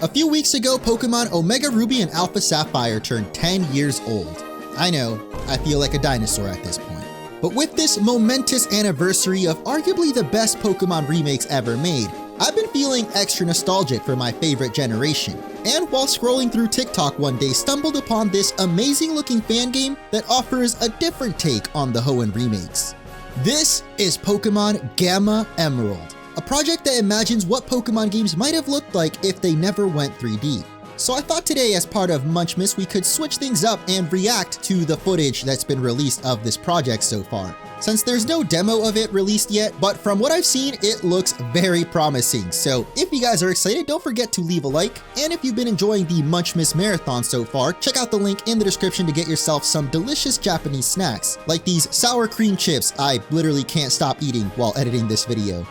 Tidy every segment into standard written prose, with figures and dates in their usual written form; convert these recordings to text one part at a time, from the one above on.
A few weeks ago, Pokemon Omega Ruby and Alpha Sapphire turned 10 years old. I know, I feel like a dinosaur at this point. But with this momentous anniversary of arguably the best Pokemon remakes ever made, I've been feeling extra nostalgic for my favorite generation. And while scrolling through TikTok one day, stumbled upon this amazing looking fan game that offers a different take on the Hoenn remakes. This is Pokemon Gamma Emerald, a project that imagines what Pokemon games might have looked like if they never went 3D. So I thought today, as part of Munchmas, we could switch things up and react to the footage that's been released of this project so far. Since there's no demo of it released yet, but from what I've seen, it looks very promising. So if you guys are excited, don't forget to leave a like. And if you've been enjoying the Munchmas Marathon so far, check out the link in the description to get yourself some delicious Japanese snacks, like these sour cream chips I literally can't stop eating while editing this video.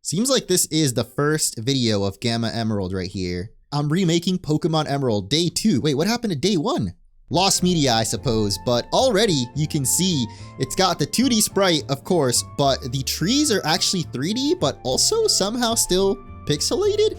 Seems like this is the first video of Gamma Emerald right here. I'm remaking Pokemon Emerald Day 2. Wait, what happened to Day 1? Lost media, I suppose, but already you can see it's got the 2D sprite, of course, but the trees are actually 3D, but also somehow still pixelated.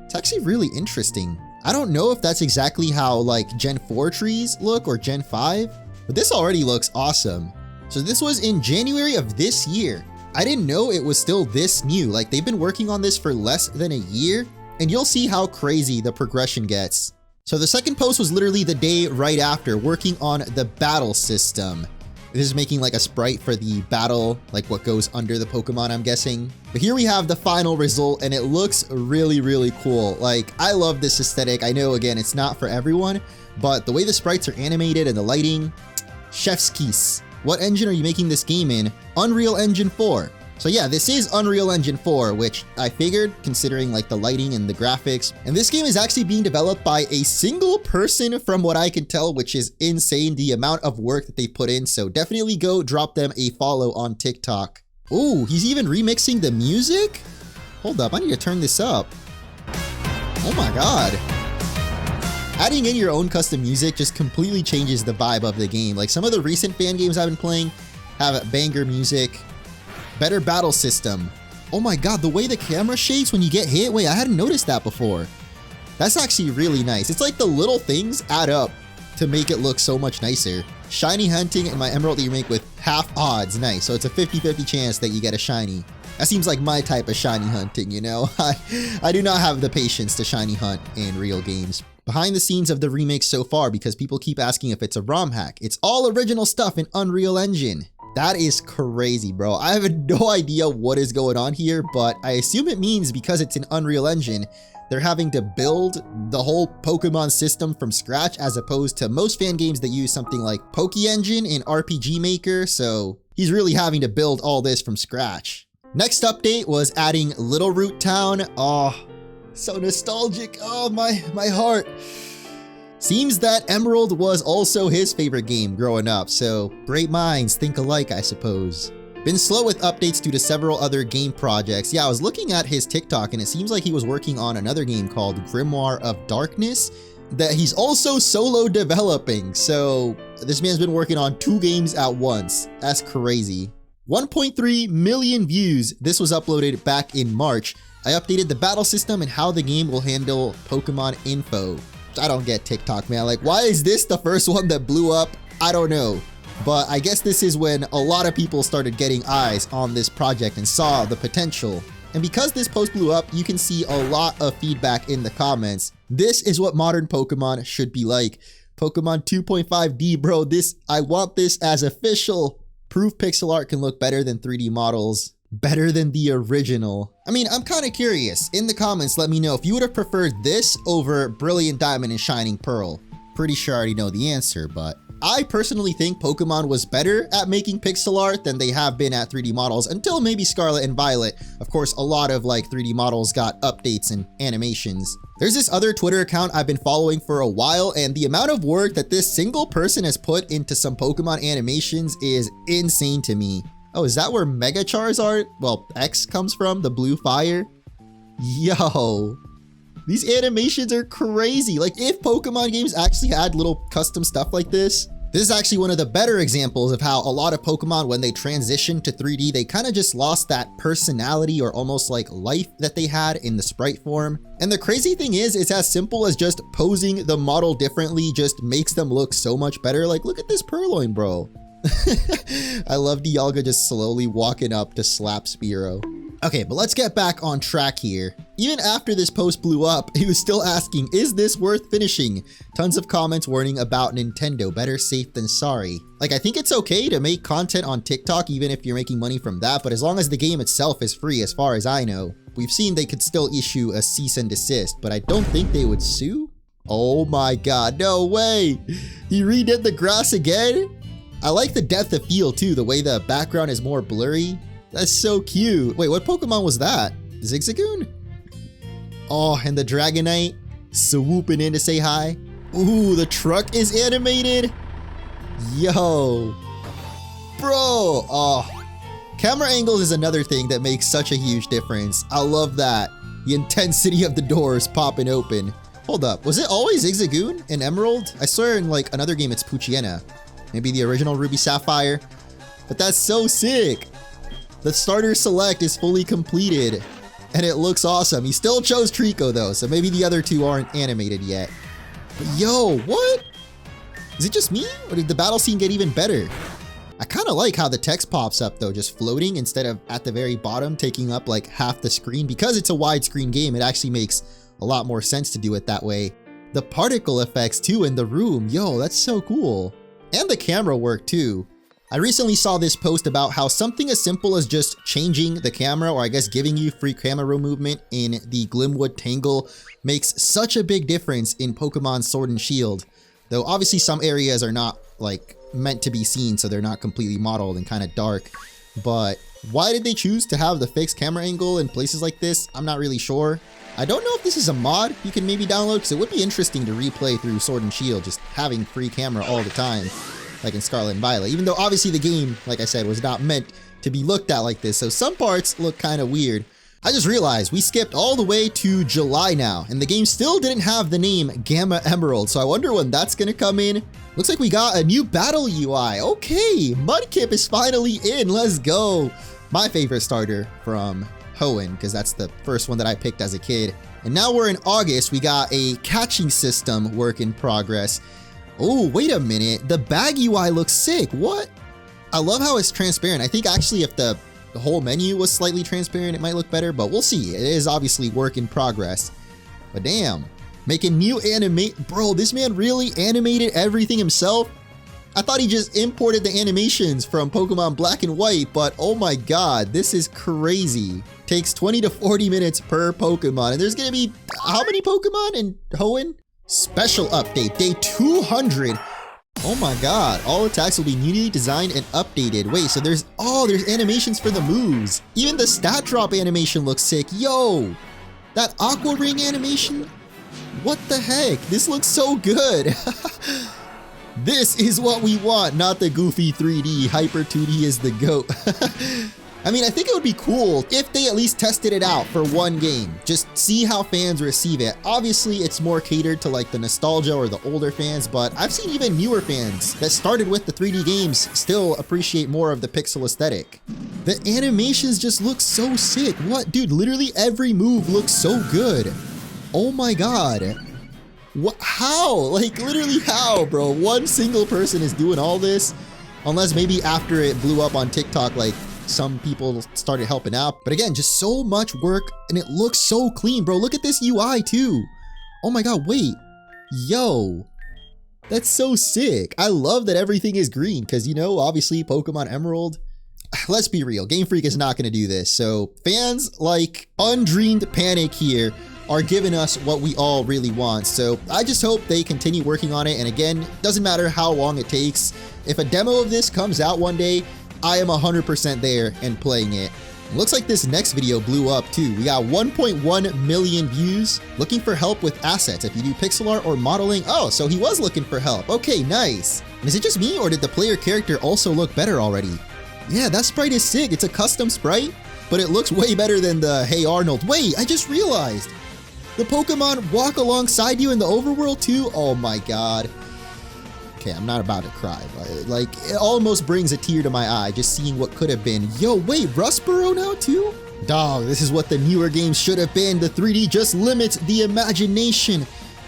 It's actually really interesting. I don't know if that's exactly how like Gen 4 trees look or Gen 5, but this already looks awesome. So this was in January of this year. I didn't know it was still this new. Like, they've been working on this for less than a year, and you'll see how crazy the progression gets. So the second post was literally the day right after, working on the battle system. This is making like a sprite for the battle, like what goes under the Pokemon, I'm guessing. But here we have the final result, and it looks really, really cool. Like, I love this aesthetic. I know, again, it's not for everyone, but the way the sprites are animated and the lighting, chef's kiss. What engine are you making this game in? Unreal Engine 4. So yeah, this is Unreal Engine 4, which I figured considering like the lighting and the graphics. And this game is actually being developed by a single person from what I can tell, which is insane, the amount of work that they put in. So definitely go drop them a follow on TikTok. Ooh, he's even remixing the music? Hold up, I need to turn this up. Oh my God. Adding in your own custom music just completely changes the vibe of the game. Like some of the recent fan games I've been playing have banger music, better battle system. Oh my God, the way the camera shakes when you get hit. Wait, I hadn't noticed that before. That's actually really nice. It's like the little things add up to make it look so much nicer. Shiny hunting in my Emerald remake with half odds. Nice. So it's a 50-50 chance that you get a shiny. That seems like my type of shiny hunting, you know? I do not have the patience to shiny hunt in real games. Behind the scenes of the remake so far, because people keep asking if it's a ROM hack. It's all original stuff in Unreal Engine. That is crazy, bro. I have no idea what is going on here, but I assume it means because it's an Unreal Engine, they're having to build the whole Pokemon system from scratch, as opposed to most fan games that use something like Poke-Engine in RPG Maker. So he's really having to build all this from scratch. Next update was adding Little Root Town. Oh, so nostalgic. Oh, my heart. Seems that Emerald was also his favorite game growing up, so great minds think alike, I suppose. Been slow with updates due to several other game projects. Yeah, I was looking at his TikTok and it seems like he was working on another game called Grimoire of Darkness that he's also solo developing. So this man's been working on 2 games at once. That's crazy. 1.3 million views. This was uploaded back in March. I updated the battle system and how the game will handle Pokemon info. I don't get TikTok, man. Like, why is this the first one that blew up? I don't know. But I guess this is when a lot of people started getting eyes on this project and saw the potential. And because this post blew up, you can see a lot of feedback in the comments. This is what modern Pokemon should be like. Pokemon 2.5D, bro. I want this as official. Proof pixel art can look better than 3D models. Better than the original. I mean, I'm kind of curious. In the comments, let me know if you would have preferred this over Brilliant Diamond and Shining Pearl. Pretty sure I already know the answer, but I personally think Pokemon was better at making pixel art than they have been at 3D models until maybe Scarlet and Violet. Of course, a lot of like 3D models got updates and animations. There's this other Twitter account I've been following for a while, and the amount of work that this single person has put into some Pokemon animations is insane to me. Oh, is that where Mega Charizard, well, X comes from, the blue fire? Yo, these animations are crazy. Like, if Pokemon games actually had little custom stuff like this, This is actually one of the better examples of how a lot of Pokemon, when they transitioned to 3D, they kind of just lost that personality or almost like life that they had in the sprite form. And the crazy thing is, it's as simple as just posing the model differently just makes them look so much better. Like, look at this Purloin, bro. I love Dialga just slowly walking up to slap Spearow. Okay, but let's get back on track here. Even after this post blew up, he was still asking, is this worth finishing? Tons of comments warning about Nintendo, better safe than sorry. Like, I think it's okay to make content on TikTok even if you're making money from that, but as long as the game itself is free, as far as I know. We've seen they could still issue a cease and desist, but I don't think they would sue? Oh my god, no way! He redid the grass again? I like the depth of field too, the way the background is more blurry. That's so cute. Wait, what Pokemon was that? Zigzagoon? Oh, and the Dragonite swooping in to say hi. Ooh, the truck is animated. Yo. Bro. Oh. Camera angles is another thing that makes such a huge difference. I love that. The intensity of the doors popping open. Hold up. Was it always Zigzagoon in Emerald? I swear in like another game it's Poochyena. Maybe the original Ruby Sapphire. But that's so sick. The starter select is fully completed, and it looks awesome. He still chose Trico though, so maybe the other two aren't animated yet. But yo, what? Is it just me, or did the battle scene get even better? I kind of like how the text pops up though, just floating instead of at the very bottom taking up like half the screen. Because it's a widescreen game, it actually makes a lot more sense to do it that way. The particle effects too in the room, yo, that's so cool. And the camera work too. I recently saw this post about how something as simple as just changing the camera, or I guess giving you free camera movement in the Glimwood Tangle, makes such a big difference in Pokemon Sword and Shield. Though obviously some areas are not like meant to be seen, so they're not completely modeled and kind of dark. But why did they choose to have the fixed camera angle in places like this? I'm not really sure. I don't know if this is a mod you can maybe download, because it would be interesting to replay through Sword and Shield, just having free camera all the time. Like in Scarlet and Violet, even though obviously the game, like I said, was not meant to be looked at like this, so some parts look kind of weird. I just realized we skipped all the way to July now, and the game still didn't have the name Gamma Emerald, so I wonder when that's gonna come in. Looks like we got a new battle UI. Okay, Mudkip is finally in, let's go. My favorite starter from Hoenn, because that's the first one that I picked as a kid. And now we're in August, we got a catching system work in progress. Oh, wait a minute. The bag UI looks sick. What? I love how it's transparent. I think actually if the whole menu was slightly transparent, it might look better, but we'll see. It is obviously work in progress. But damn, making new bro, this man really animated everything himself. I thought he just imported the animations from Pokemon Black and White, but oh my god, this is crazy. Takes 20 to 40 minutes per Pokemon, and there's gonna be how many Pokemon in Hoenn? Special update, day 200. Oh my god, all attacks will be newly designed and updated. Wait, so there's animations for the moves. Even the stat drop animation looks sick. Yo, that Aqua Ring animation? What the heck? This looks so good. This is what we want, not the goofy 3D. Hyper 2D is the GOAT. I mean, I think it would be cool if they at least tested it out for one game. Just see how fans receive it. Obviously, it's more catered to like the nostalgia or the older fans, but I've seen even newer fans that started with the 3D games still appreciate more of the pixel aesthetic. The animations just look so sick. What? Dude, literally every move looks so good. Oh my god. What? How? Like, literally how, bro? One single person is doing all this? Unless maybe after it blew up on TikTok, like, some people started helping out. But again, just so much work, and it looks so clean, bro. Look at this UI too. Oh my god, wait. Yo. That's so sick. I love that everything is green, because, you know, obviously Pokemon Emerald. Let's be real, Game Freak is not going to do this. So fans like Undreamed Panic here are giving us what we all really want. So I just hope they continue working on it. And again, doesn't matter how long it takes. If a demo of this comes out one day, I am 100% there and playing it. It looks like this next video blew up too. We got 1.1 million views. Looking for help with assets if you do pixel art or modeling. Oh, so he was looking for help. Okay, nice. And is it just me, or did the player character also look better already? Yeah, that sprite is sick. It's a custom sprite, but it looks way better than the Hey Arnold. Wait, I just realized. The Pokemon walk alongside you in the overworld too? Oh my god. okay, I'm not about to cry, but like, it almost brings a tear to my eye just seeing what could have been. Yo, wait, Rustboro now too? Dog, this is what the newer games should have been. The 3D just limits the imagination.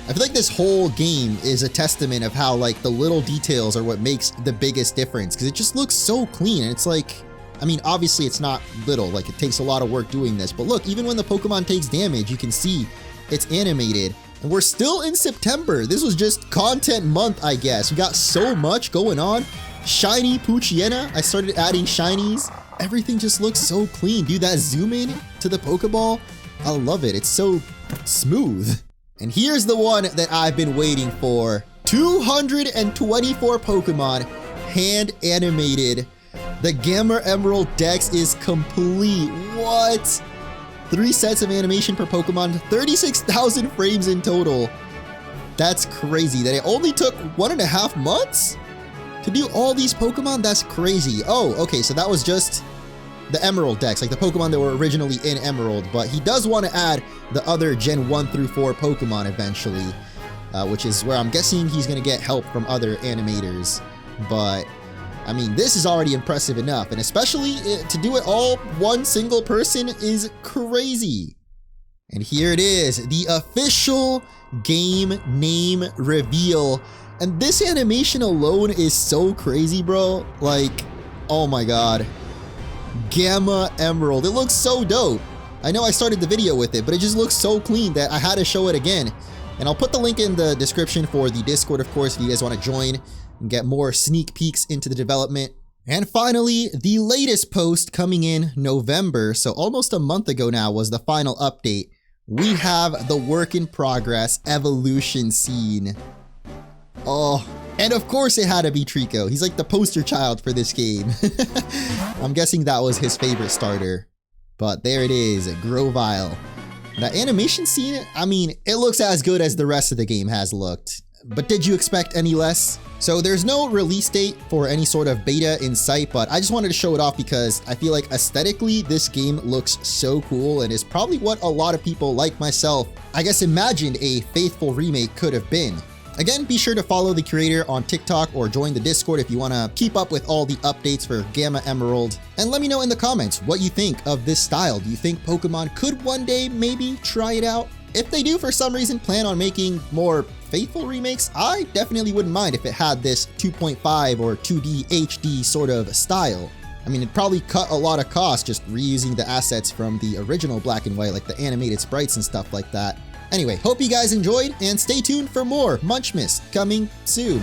I feel like this whole game is a testament of how like the little details are what makes the biggest difference, because it just looks so clean. And it's like, I mean, obviously it's not little, like it takes a lot of work doing this, but look, even when the Pokemon takes damage, you can see it's animated. And we're still in September. This was just content month, I guess. We got so much going on. Shiny Poochyena. I started adding shinies. Everything just looks so clean. Dude, that zoom in to the Pokeball, I love it. It's so smooth. And here's the one that I've been waiting for. 224 Pokemon hand animated. The Gamma Emerald Dex is complete. What? 3 sets of animation per Pokemon, 36,000 frames in total. That's crazy that it only took 1.5 months to do all these Pokemon. That's crazy. Oh, okay, so that was just the Emerald Dex, like the Pokemon that were originally in Emerald, but he does want to add the other Gen 1 through 4 Pokemon eventually, which is where I'm guessing he's going to get help from other animators. But I mean, this is already impressive enough, and especially to do it all one single person is crazy. And here it is, the official game name reveal. And this animation alone is so crazy, bro. Like, oh my god. Gamma Emerald. It looks so dope. I know I started the video with it, but it just looks so clean that I had to show it again. And I'll put the link in the description for the Discord, of course, if you guys want to join and get more sneak peeks into the development. And finally, the latest post coming in November, so almost a month ago now, was the final update. We have the work in progress evolution scene. Oh, and of course it had to be Trico. He's like the poster child for this game. I'm guessing that was his favorite starter. But there it is, Grovyle. The animation scene, I mean, it looks as good as the rest of the game has looked. But did you expect any less? So there's no release date for any sort of beta in sight, but I just wanted to show it off because I feel like aesthetically this game looks so cool and is probably what a lot of people like myself, I guess, imagined a faithful remake could have been. Again, be sure to follow the creator on TikTok or join the Discord if you want to keep up with all the updates for Gamma Emerald. And let me know in the comments what you think of this style. Do you think Pokemon could one day maybe try it out? If they do for some reason plan on making more faithful remakes, I definitely wouldn't mind if it had this 2.5 or 2D HD sort of style. I mean, it'd probably cut a lot of cost just reusing the assets from the original Black and White, like the animated sprites and stuff like that. Anyway, hope you guys enjoyed, and stay tuned for more Munchmas coming soon.